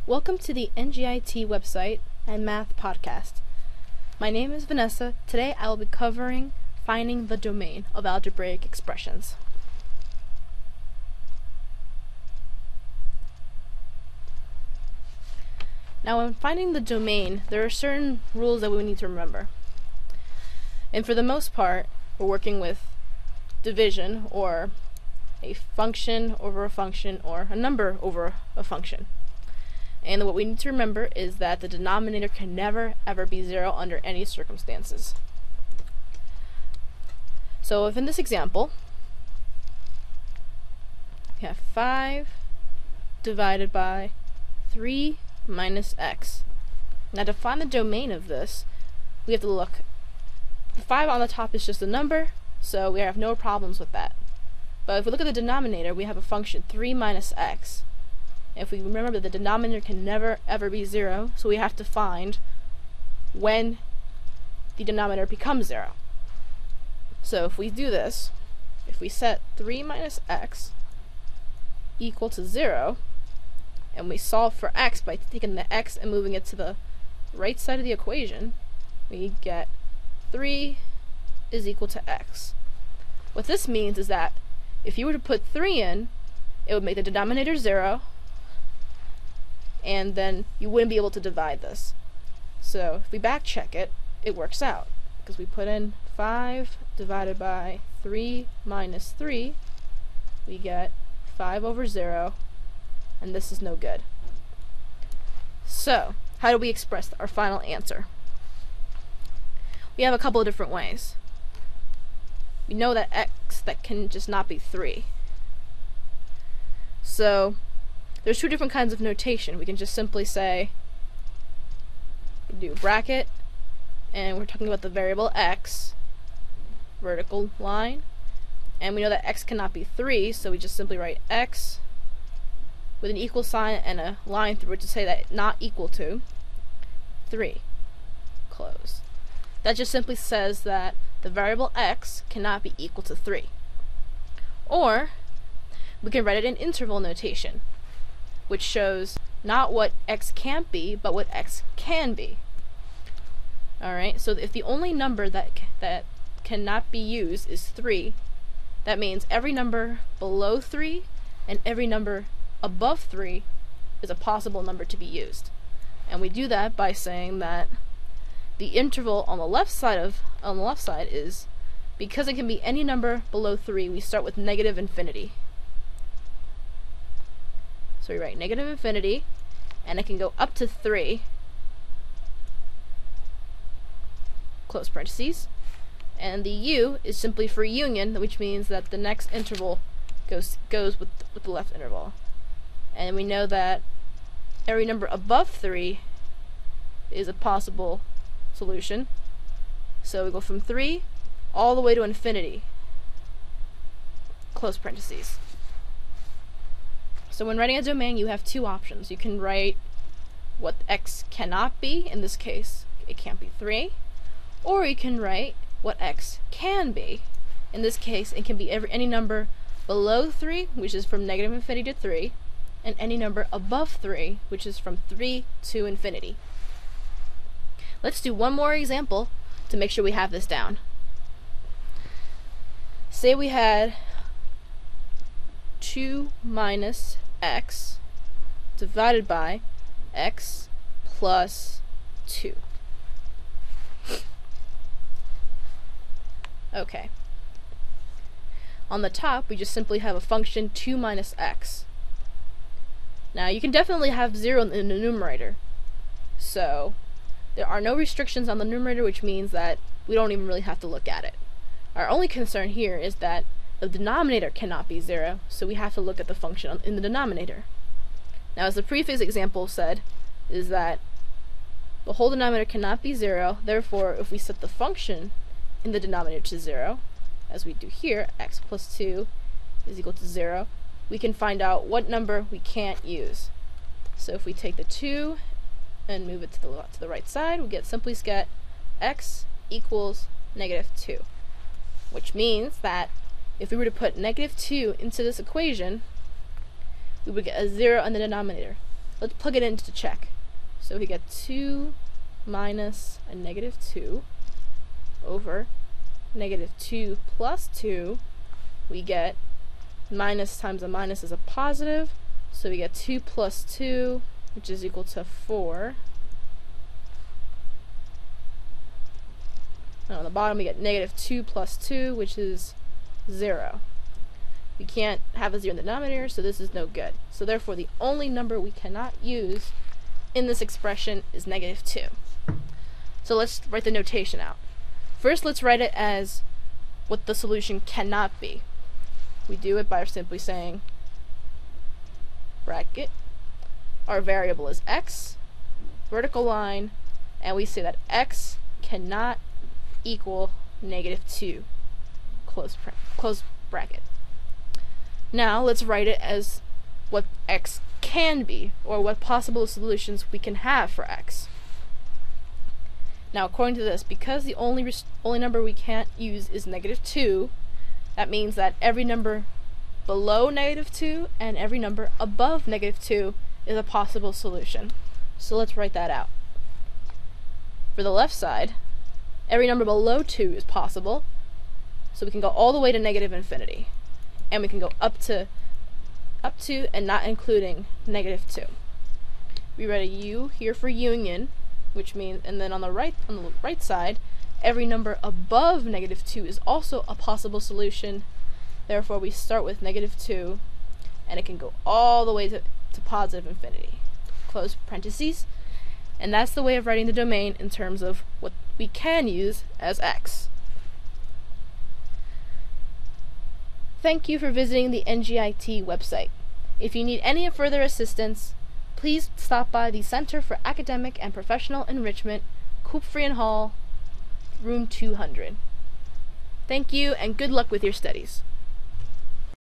Welcome to the NGIT website and math podcast. My name is Vanessa. Today I will be covering finding the domain of algebraic expressions. Now, when finding the domain, there are certain rules that we need to remember. And for the most part, we're working with division, or a function over a function, or a number over a function. And what we need to remember is that the denominator can never ever be 0 under any circumstances. So if in this example, we have 5 divided by 3 minus x. Now to find the domain of this, we have to look. The 5 on the top is just a number, so we have no problems with that. But if we look at the denominator, we have a function 3 minus x. If we remember that the denominator can never ever be 0, so we have to find when the denominator becomes 0. So if we do this, if we set 3 minus x equal to 0, and we solve for x by taking the x and moving it to the right side of the equation, we get 3 is equal to x. What this means is that if you were to put 3 in, it would make the denominator 0, and then you wouldn't be able to divide this. So if we back check it, it works out, because we put in 5 divided by 3 minus 3, we get 5 over 0, and this is no good. So how do we express our final answer? We have a couple of different ways. We know that that can just not be 3. So there's two different kinds of notation. We can just simply say, do a bracket, and we're talking about the variable x, vertical line, and we know that x cannot be 3, so we just simply write x with an equal sign and a line through it to say that not equal to 3, close. That just simply says that the variable x cannot be equal to 3. Or we can write it in interval notation, which shows not what x can't be, but what x can be. Alright, so if the only number that cannot be used is 3, that means every number below 3 and every number above 3 is a possible number to be used. And we do that by saying that the interval on the left side is, because it can be any number below 3, we start with negative infinity. So we write negative infinity, and it can go up to 3, close parentheses, and the u is simply for union, which means that the next interval goes with the left interval. And we know that every number above 3 is a possible solution. So we go from 3 all the way to infinity, close parentheses. So when writing a domain, you have two options. You can write what x cannot be, in this case it can't be 3, or you can write what x can be. In this case, it can be any number below 3, which is from negative infinity to 3, and any number above 3, which is from 3 to infinity. Let's do one more example to make sure we have this down. Say we had 2 minus x divided by x plus 2. Okay. On the top, we just simply have a function 2 minus x. Now, you can definitely have 0 in the numerator, so there are no restrictions on the numerator, which means that we don't even really have to look at it. Our only concern here is that the denominator cannot be 0, so we have to look at the function in the denominator. Now, as the previous example said, is that the whole denominator cannot be 0, therefore if we set the function in the denominator to 0, as we do here, x plus 2 is equal to 0, we can find out what number we can't use. So if we take the 2 and move it to the right side, we simply get x equals negative 2, which means that if we were to put negative 2 into this equation, we would get a 0 in the denominator. Let's plug it in to check. So we get 2 minus a negative 2 over negative 2 plus 2. We get minus times a minus is a positive, so we get 2 plus 2, which is equal to 4. And on the bottom we get negative 2 plus 2, which is 0. We can't have a 0 in the denominator, so this is no good. So therefore the only number we cannot use in this expression is negative 2. So let's write the notation out. First, let's write it as what the solution cannot be. We do it by simply saying bracket, our variable is x, vertical line, and we say that x cannot equal negative 2, close bracket. Now let's write it as what x can be, or what possible solutions we can have for x. Now according to this, because the only number we can't use is negative 2, that means that every number below negative 2 and every number above negative 2 is a possible solution. So let's write that out. For the left side, every number below 2 is possible, so we can go all the way to negative infinity. And we can go up to and not including negative 2. We write a u here for union, which means, and then on the right side, every number above negative 2 is also a possible solution. Therefore, we start with negative 2, and it can go all the way to positive infinity. Close parentheses. And that's the way of writing the domain in terms of what we can use as x. Thank you for visiting the NGIT website. If you need any further assistance, please stop by the Center for Academic and Professional Enrichment, Kupfrian Hall, room 200. Thank you, and good luck with your studies.